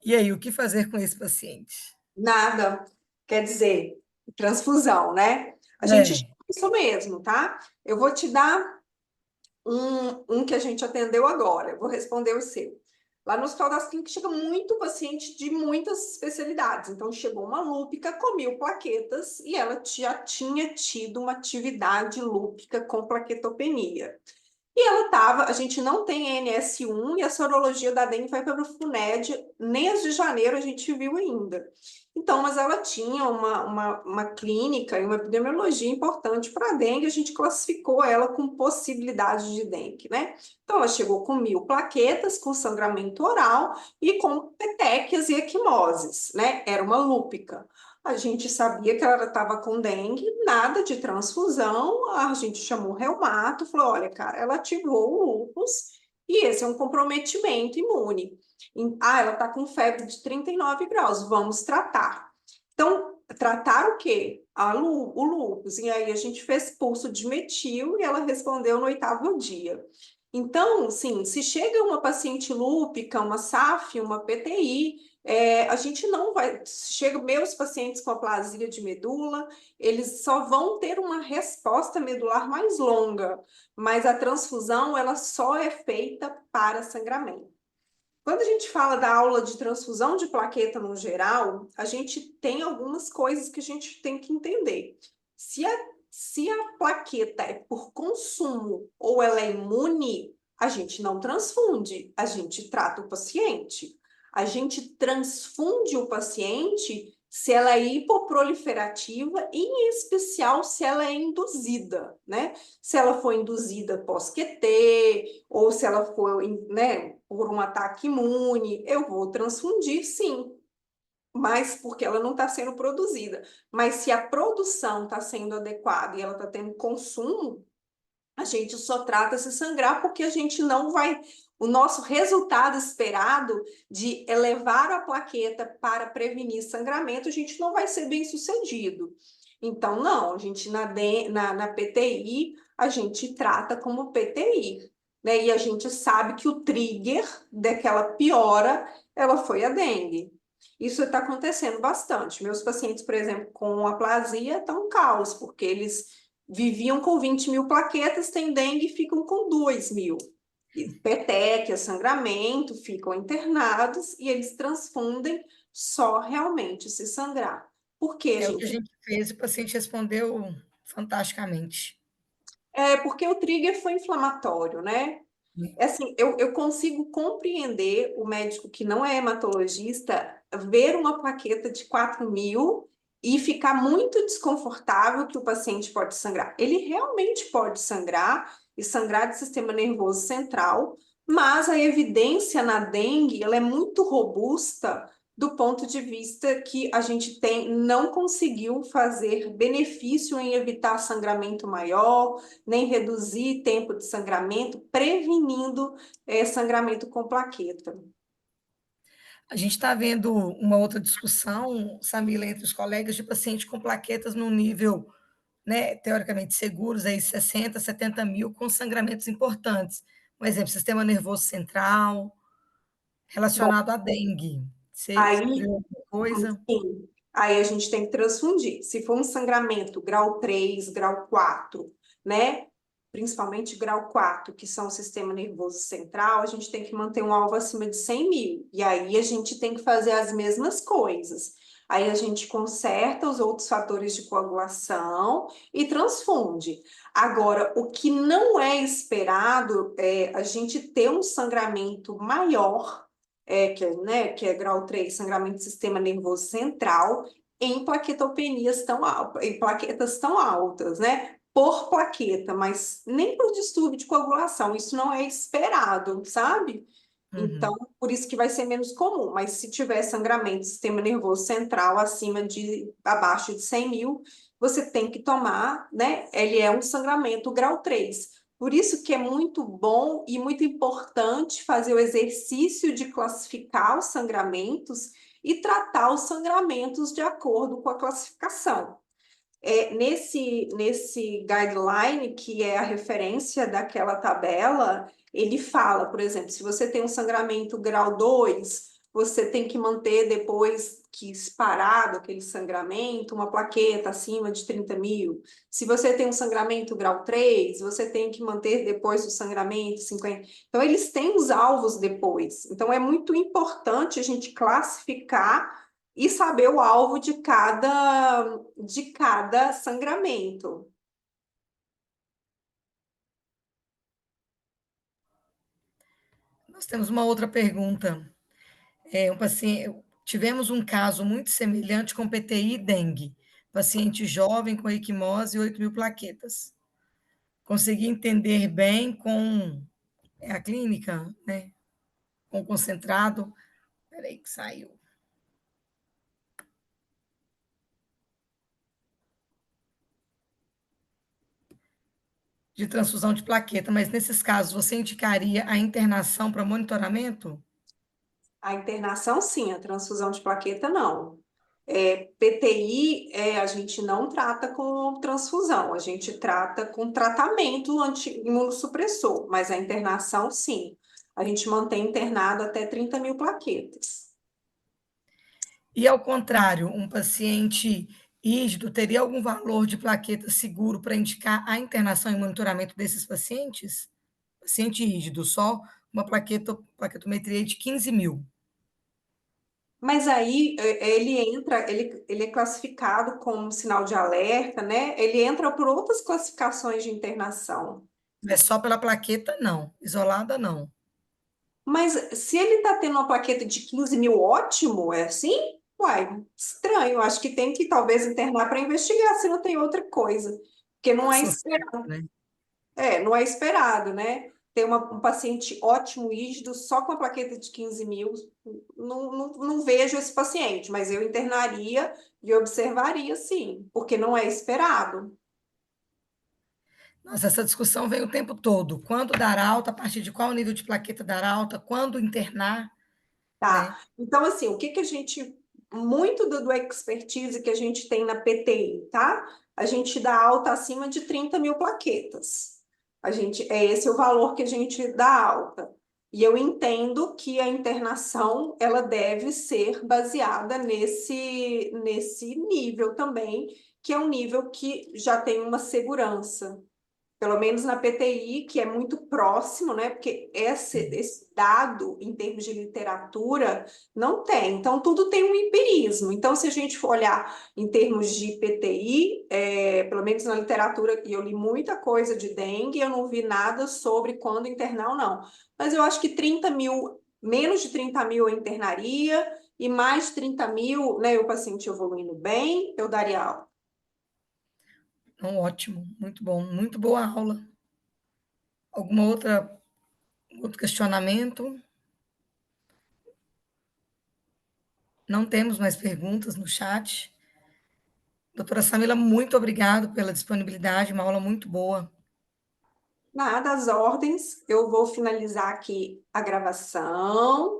E aí, o que fazer com esse paciente? Nada, quer dizer, transfusão, né? A gente chama É, isso mesmo, tá? Eu vou te dar um que a gente atendeu agora, eu vou responder o seu. Lá no Hospital das Clínicas chega muito paciente de muitas especialidades. Então, chegou uma lúpica com 1.000 plaquetas e ela já tinha tido uma atividade lúpica com plaquetopenia. E ela estava, a gente não tem NS1 e a sorologia da dengue vai para o FUNED, nem as de janeiro a gente viu ainda. Então, mas ela tinha uma clínica e uma epidemiologia importante para a dengue, a gente classificou ela com possibilidade de dengue, né? Então, ela chegou com 1.000 plaquetas, com sangramento oral e com petequias e equimoses, né? Era uma lúpica. A gente sabia que ela estava com dengue, nada de transfusão, a gente chamou o reumato, falou, olha, cara, ela ativou o lúpus e esse é um comprometimento imune. Ela está com febre de 39 graus, vamos tratar. Então, tratar o quê? O lúpus. E aí a gente fez pulso de metil e ela respondeu no 8º dia. Então, sim, se chega uma paciente lúpica, uma SAF, uma PTI, a gente não vai. Chega meus pacientes com aplasia de medula, eles só vão ter uma resposta medular mais longa, mas a transfusão ela só é feita para sangramento. Quando a gente fala da aula de transfusão de plaqueta no geral, a gente tem algumas coisas que a gente tem que entender. Se a plaqueta é por consumo ou ela é imune, a gente não transfunde, a gente trata o paciente. A gente transfunde o paciente se ela é hipoproliferativa, em especial se ela é induzida, né? Se ela for induzida pós-QT, ou se ela for, né, por um ataque imune, eu vou transfundir, sim, mas porque ela não está sendo produzida. Mas se a produção está sendo adequada e ela está tendo consumo, a gente só trata se sangrar porque a gente não vai. O nosso resultado esperado de elevar a plaqueta para prevenir sangramento, a gente não vai ser bem sucedido. Então, não, a gente na PTI, a gente trata como PTI, né? E a gente sabe que o trigger daquela piora, ela foi a dengue. Isso está acontecendo bastante. Meus pacientes, por exemplo, com aplasia, estão um caos, porque eles viviam com 20.000 plaquetas, têm dengue e ficam com 2.000. Petequia, sangramento, ficam internados e eles transfundem só realmente se sangrar. Por quê, é o que a gente? gente fez, o paciente respondeu fantasticamente. Porque o trigger foi inflamatório, né? É assim, eu consigo compreender o médico que não é hematologista ver uma plaqueta de 4.000 e ficar muito desconfortável que o paciente pode sangrar. Ele realmente pode sangrar e sangrar de sistema nervoso central, mas a evidência na dengue ela é muito robusta do ponto de vista que a gente não conseguiu fazer benefício em evitar sangramento maior, nem reduzir tempo de sangramento, prevenindo sangramento com plaqueta. A gente está vendo uma outra discussão, Samila, entre os colegas de paciente com plaquetas no nível né, teoricamente seguros, aí 60, 70 mil com sangramentos importantes. Um exemplo, sistema nervoso central, Bom, relacionado à dengue. Você aí viu alguma coisa? sim, aí a gente tem que transfundir. Se for um sangramento grau 3, grau 4, né? Principalmente grau 4, que são o sistema nervoso central, a gente tem que manter um alvo acima de 100 mil. E aí a gente tem que fazer as mesmas coisas. Aí a gente conserta os outros fatores de coagulação e transfunde. Agora, o que não é esperado é a gente ter um sangramento maior que é grau 3, sangramento do sistema nervoso central, em plaquetopenias em plaquetas tão altas, né? Por plaqueta, mas nem por distúrbio de coagulação, isso não é esperado, sabe? Então, Uhum. por isso que vai ser menos comum, mas se tiver sangramento do sistema nervoso central abaixo de 100 mil, você tem que tomar, né? Ele é um sangramento grau 3. Por isso que é muito bom e muito importante fazer o exercício de classificar os sangramentos e tratar os sangramentos de acordo com a classificação. Nesse guideline, que é a referência daquela tabela, ele fala, por exemplo, se você tem um sangramento grau 2, você tem que manter depois que parado aquele sangramento, uma plaqueta acima de 30 mil. Se você tem um sangramento grau 3, você tem que manter depois do sangramento 50. Então, eles têm os alvos depois. Então, é muito importante a gente classificar e saber o alvo de cada sangramento. Nós temos uma outra pergunta. Tivemos um caso muito semelhante com PTI e dengue. Paciente jovem com equimose e 8 mil plaquetas. Consegui entender bem com a clínica, né? Com concentrado. Peraí que saiu. De transfusão de plaqueta, mas nesses casos você indicaria a internação para monitoramento? A internação, sim, a transfusão de plaqueta, não. PTI, a gente não trata com transfusão, a gente trata com tratamento anti-imunossupressor, mas a internação, sim. A gente mantém internado até 30 mil plaquetas. E ao contrário, um paciente rígido teria algum valor de plaqueta seguro para indicar a internação e monitoramento desses pacientes? Paciente rígido, só uma plaquetometria de 15 mil. Mas aí ele é classificado como sinal de alerta, né? Ele entra por outras classificações de internação. É só pela plaqueta, não. Isolada, não. Mas se ele está tendo uma plaqueta de 15 mil, ótimo, é assim? Uai, estranho. Acho que tem que talvez internar para investigar se não tem outra coisa. Porque não é Associado, esperado. né? Não é esperado, né? Ter um paciente ótimo, rígido, só com a plaqueta de 15 mil, não vejo esse paciente, mas eu internaria e observaria, sim, porque não é esperado. Nossa, essa discussão vem o tempo todo. Quando dar alta, a partir de qual nível de plaqueta dar alta, quando internar, né? Tá? Então, assim, o que que a gente, muito do expertise que a gente tem na PTI, tá? A gente dá alta acima de 30 mil plaquetas. Esse é o valor que a gente dá alta. E eu entendo que a internação, ela deve ser baseada nesse nível também, que é um nível que já tem uma segurança pelo menos na PTI, que é muito próximo, né? Porque esse dado, em termos de literatura, não tem. Então, tudo tem um empirismo. Então, se a gente for olhar em termos de PTI, pelo menos na literatura, e eu li muita coisa de dengue, eu não vi nada sobre quando internar ou não. Mas eu acho que 30 mil, menos de 30 mil eu internaria, e mais de 30 mil, né? O paciente evoluindo bem, eu daria alta. Então, ótimo, muito bom, muito boa aula. Alguma outro questionamento? Não temos mais perguntas no chat. Doutora Samila, muito obrigado pela disponibilidade, uma aula muito boa. Nada, as ordens. Eu vou finalizar aqui a gravação